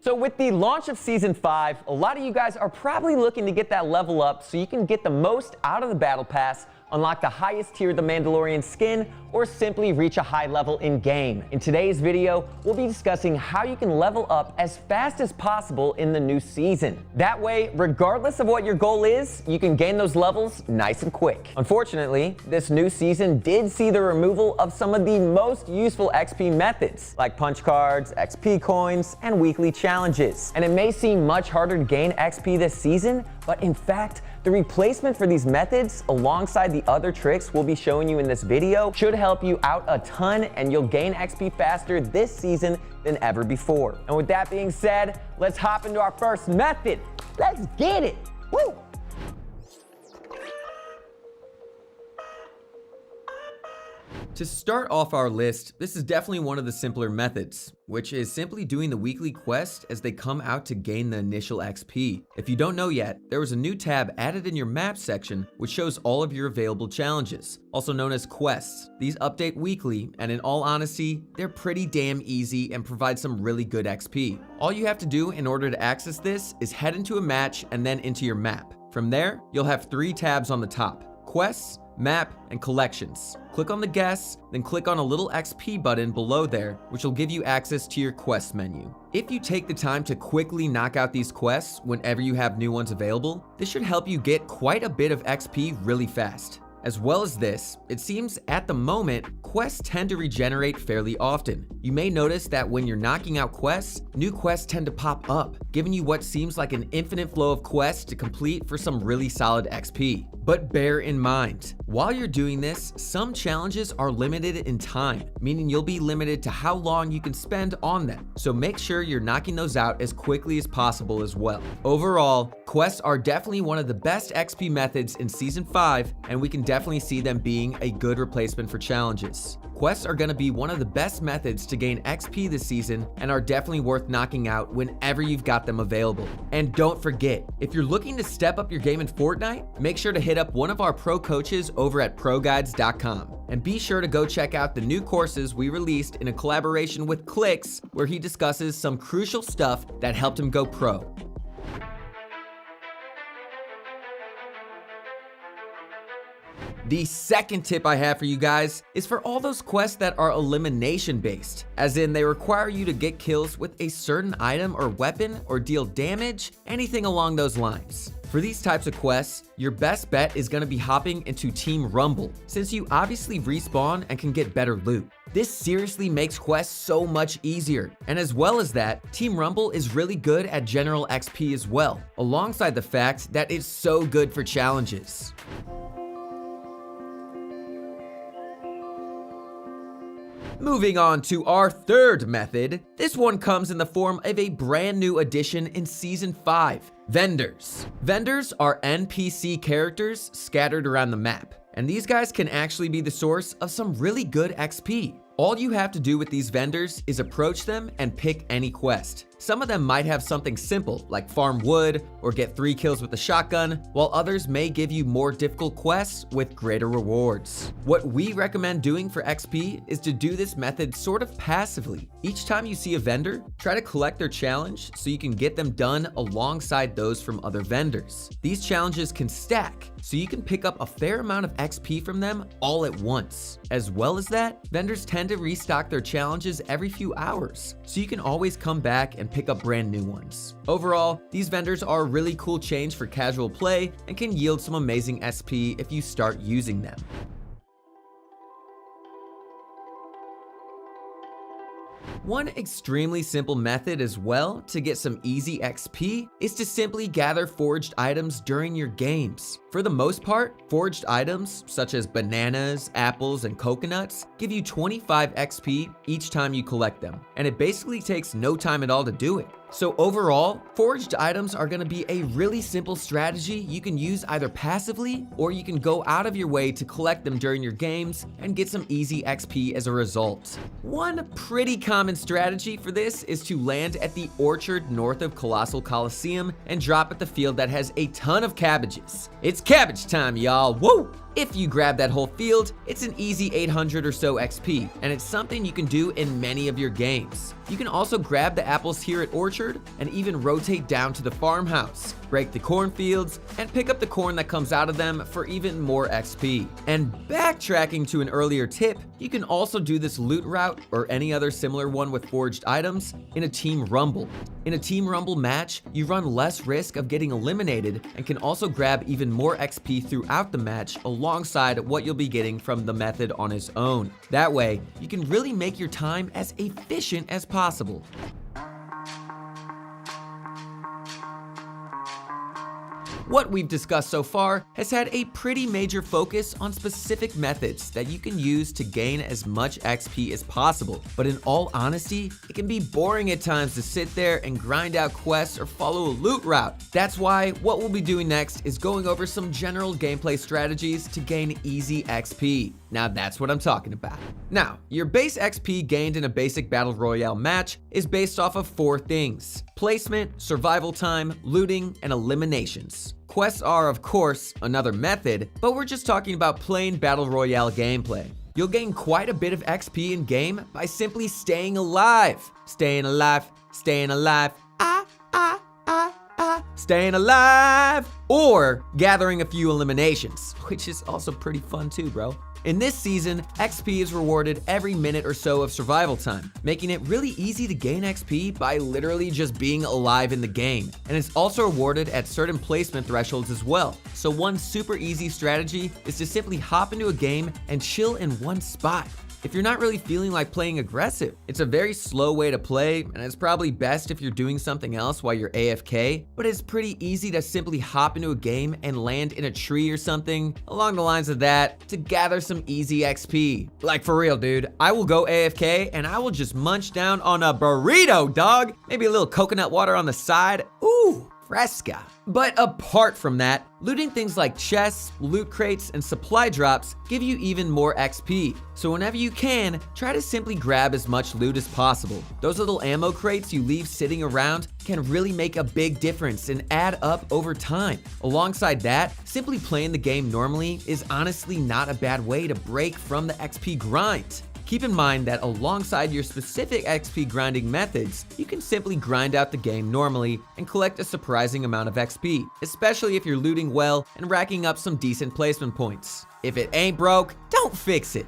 So with the launch of Season 5, a lot of you guys are probably looking to get that level up so you can get the most out of the Battle Pass, unlock the highest tier of the Mandalorian skin, or simply reach a high level in-game. In today's video, we'll be discussing how you can level up as fast as possible in the new season. That way, regardless of what your goal is, you can gain those levels nice and quick. Unfortunately, this new season did see the removal of some of the most useful XP methods, like punch cards, XP coins, and weekly challenges. And it may seem much harder to gain XP this season, but in fact, the replacement for these methods, alongside the other tricks we'll be showing you in this video, should help you out a ton, and you'll gain XP faster this season than ever before. And with that being said, let's hop into our first method. Let's get it. Woo! To start off our list, this is definitely one of the simpler methods, which is simply doing the weekly quest as they come out to gain the initial XP. If you don't know yet, there was a new tab added in your map section which shows all of your available challenges, also known as quests. These update weekly, and in all honesty, they're pretty damn easy and provide some really good XP. All you have to do in order to access this is head into a match and then into your map. From there, you'll have 3 tabs on the top: quests, map, and collections. Click on the guests, then click on a little XP button below there, which will give you access to your quest menu. If you take the time to quickly knock out these quests whenever you have new ones available, this should help you get quite a bit of XP really fast. As well as this, it seems at the moment, quests tend to regenerate fairly often. You may notice that when you're knocking out quests, new quests tend to pop up, giving you what seems like an infinite flow of quests to complete for some really solid XP. But bear in mind, while you're doing this, some challenges are limited in time, meaning you'll be limited to how long you can spend on them. So make sure you're knocking those out as quickly as possible as well. Overall, quests are definitely one of the best XP methods in Season 5, and we can definitely see them being a good replacement for challenges. Quests are going to be one of the best methods to gain XP this season and are definitely worth knocking out whenever you've got them available. And don't forget, if you're looking to step up your game in Fortnite, make sure to hit up one of our pro coaches over at proguides.com. And be sure to go check out the new courses we released in a collaboration with Clicks, where he discusses some crucial stuff that helped him go pro. The second tip I have for you guys is for all those quests that are elimination based, as in they require you to get kills with a certain item or weapon or deal damage, anything along those lines. For these types of quests, your best bet is going to be hopping into Team Rumble, since you obviously respawn and can get better loot. This seriously makes quests so much easier, and as well as that, Team Rumble is really good at general XP as well, alongside the fact that it's so good for challenges. Moving on to our third method, this one comes in the form of a brand new addition in Season 5, vendors. Vendors are NPC characters scattered around the map, and these guys can actually be the source of some really good XP. All you have to do with these vendors is approach them and pick any quest. Some of them might have something simple like farm wood or get 3 kills with a shotgun, while others may give you more difficult quests with greater rewards. What we recommend doing for XP is to do this method sort of passively. Each time you see a vendor, try to collect their challenge so you can get them done alongside those from other vendors. These challenges can stack, so you can pick up a fair amount of XP from them all at once. As well as that, vendors tend to restock their challenges every few hours, so you can always come back and pick up brand new ones. Overall, these vendors are a really cool change for casual play and can yield some amazing SP if you start using them. One extremely simple method as well to get some easy XP is to simply gather forged items during your games. For the most part, forged items such as bananas, apples, and coconuts give you 25 XP each time you collect them, and it basically takes no time at all to do it. So overall, forged items are going to be a really simple strategy you can use either passively, or you can go out of your way to collect them during your games and get some easy XP as a result. One pretty common strategy for this is to land at the orchard north of Colossal Coliseum and drop at the field that has a ton of cabbages. It's cabbage time, y'all, woo! If you grab that whole field, it's an easy 800 or so XP, and it's something you can do in many of your games. You can also grab the apples here at Orchard and even rotate down to the farmhouse, break the cornfields, and pick up the corn that comes out of them for even more XP. And backtracking to an earlier tip, you can also do this loot route or any other similar one with forged items in a team rumble. In a team rumble match, you run less risk of getting eliminated and can also grab even more XP throughout the match alongside what you'll be getting from the method on its own. That way, you can really make your time as efficient as possible. What we've discussed so far has had a pretty major focus on specific methods that you can use to gain as much XP as possible. But in all honesty, it can be boring at times to sit there and grind out quests or follow a loot route. That's why what we'll be doing next is going over some general gameplay strategies to gain easy XP. Now that's what I'm talking about. Now, your base XP gained in a basic battle royale match is based off of 4 things: placement, survival time, looting, and eliminations. Quests are, of course, another method, but we're just talking about plain battle royale gameplay. You'll gain quite a bit of XP in game by simply staying alive. Staying alive, staying alive, staying alive, or gathering a few eliminations, which is also pretty fun too, bro. In this season, XP is rewarded every minute or so of survival time, making it really easy to gain XP by literally just being alive in the game. And it's also rewarded at certain placement thresholds as well. So one super easy strategy is to simply hop into a game and chill in one spot. If you're not really feeling like playing aggressive, it's a very slow way to play, and it's probably best if you're doing something else while you're AFK, but it's pretty easy to simply hop into a game and land in a tree or something along the lines of that to gather some easy XP. Like for real, dude, I will go AFK and I will just munch down on a burrito, dog. Maybe a little coconut water on the side. Ooh, fresca. But apart from that, looting things like chests, loot crates, and supply drops give you even more XP. So whenever you can, try to simply grab as much loot as possible. Those little ammo crates you leave sitting around can really make a big difference and add up over time. Alongside that, simply playing the game normally is honestly not a bad way to break from the XP grind. Keep in mind that alongside your specific XP grinding methods, you can simply grind out the game normally and collect a surprising amount of XP, especially if you're looting well and racking up some decent placement points. If it ain't broke, don't fix it.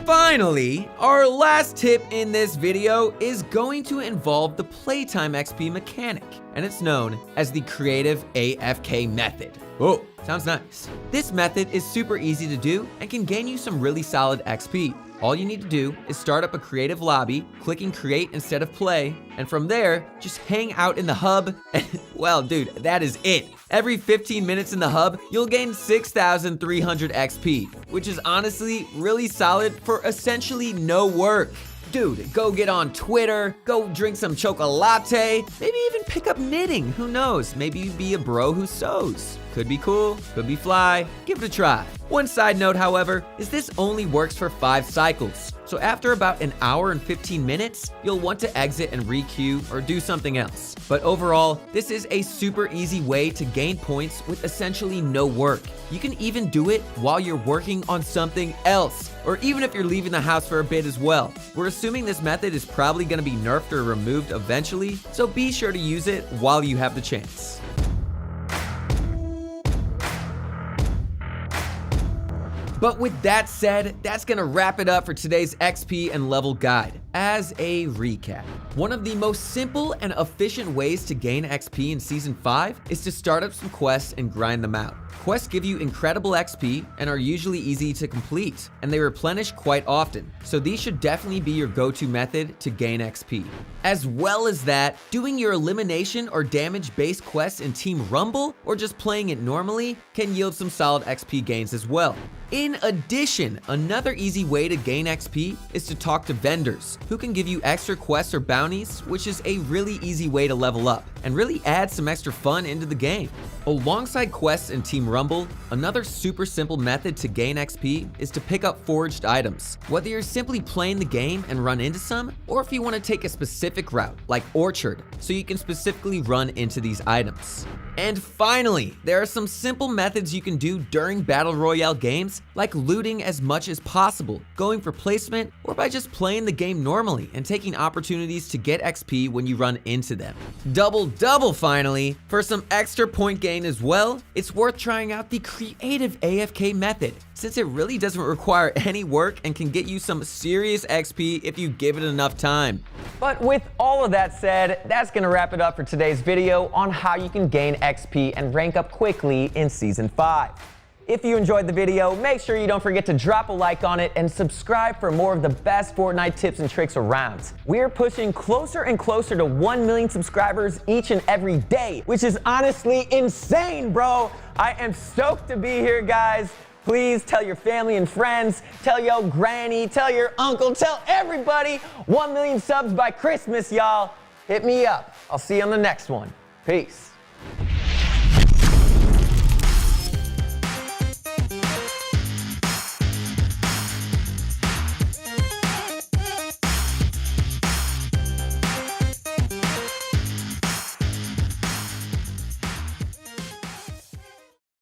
Finally, our last tip in this video is going to involve the playtime XP mechanic, and it's known as the creative AFK method. Oh, sounds nice. This method is super easy to do and can gain you some really solid XP. All you need to do is start up a creative lobby, clicking create instead of play, and from there, just hang out in the hub, and well, dude, that is it. Every 15 minutes in the hub, you'll gain 6,300 XP, which is honestly really solid for essentially no work. Dude, go get on Twitter, go drink some chocolate, maybe even pick up knitting, who knows, maybe you be a bro who sews. Could be cool, could be fly, give it a try. One side note, however, is this only works for 5 cycles. So after about an hour and 15 minutes, you'll want to exit and re-queue or do something else. But overall, this is a super easy way to gain points with essentially no work. You can even do it while you're working on something else, or even if you're leaving the house for a bit as well. We're assuming this method is probably going to be nerfed or removed eventually, so be sure to use it while you have the chance. But with that said, that's gonna wrap it up for today's XP and level guide. As a recap, one of the most simple and efficient ways to gain XP in Season 5 is to start up some quests and grind them out. Quests give you incredible XP and are usually easy to complete, and they replenish quite often, so these should definitely be your go-to method to gain XP. As well as that, doing your elimination or damage-based quests in Team Rumble, or just playing it normally, can yield some solid XP gains as well. In addition, another easy way to gain XP is to talk to vendors, who can give you extra quests or bounties, which is a really easy way to level up, and really add some extra fun into the game. Alongside quests in Team Rumble, another super simple method to gain XP is to pick up forged items. Whether you're simply playing the game and run into some, or if you want to take a specific route, like Orchard, so you can specifically run into these items. And finally, there are some simple methods you can do during Battle Royale games, like looting as much as possible, going for placement, or by just playing the game normally and taking opportunities to get XP when you run into them. Double finally, for some extra point gain as well, it's worth trying out the creative AFK method, since it really doesn't require any work and can get you some serious XP if you give it enough time. But with all of that said, that's gonna wrap it up for today's video on how you can gain XP and rank up quickly in Season 5. If you enjoyed the video, make sure you don't forget to drop a like on it and subscribe for more of the best Fortnite tips and tricks around. We're pushing closer and closer to 1 million subscribers each and every day, which is honestly insane, bro. I am stoked to be here, guys. Please tell your family and friends, tell your granny, tell your uncle, tell everybody. 1 million subs by Christmas, y'all. Hit me up. I'll see you on the next one. Peace.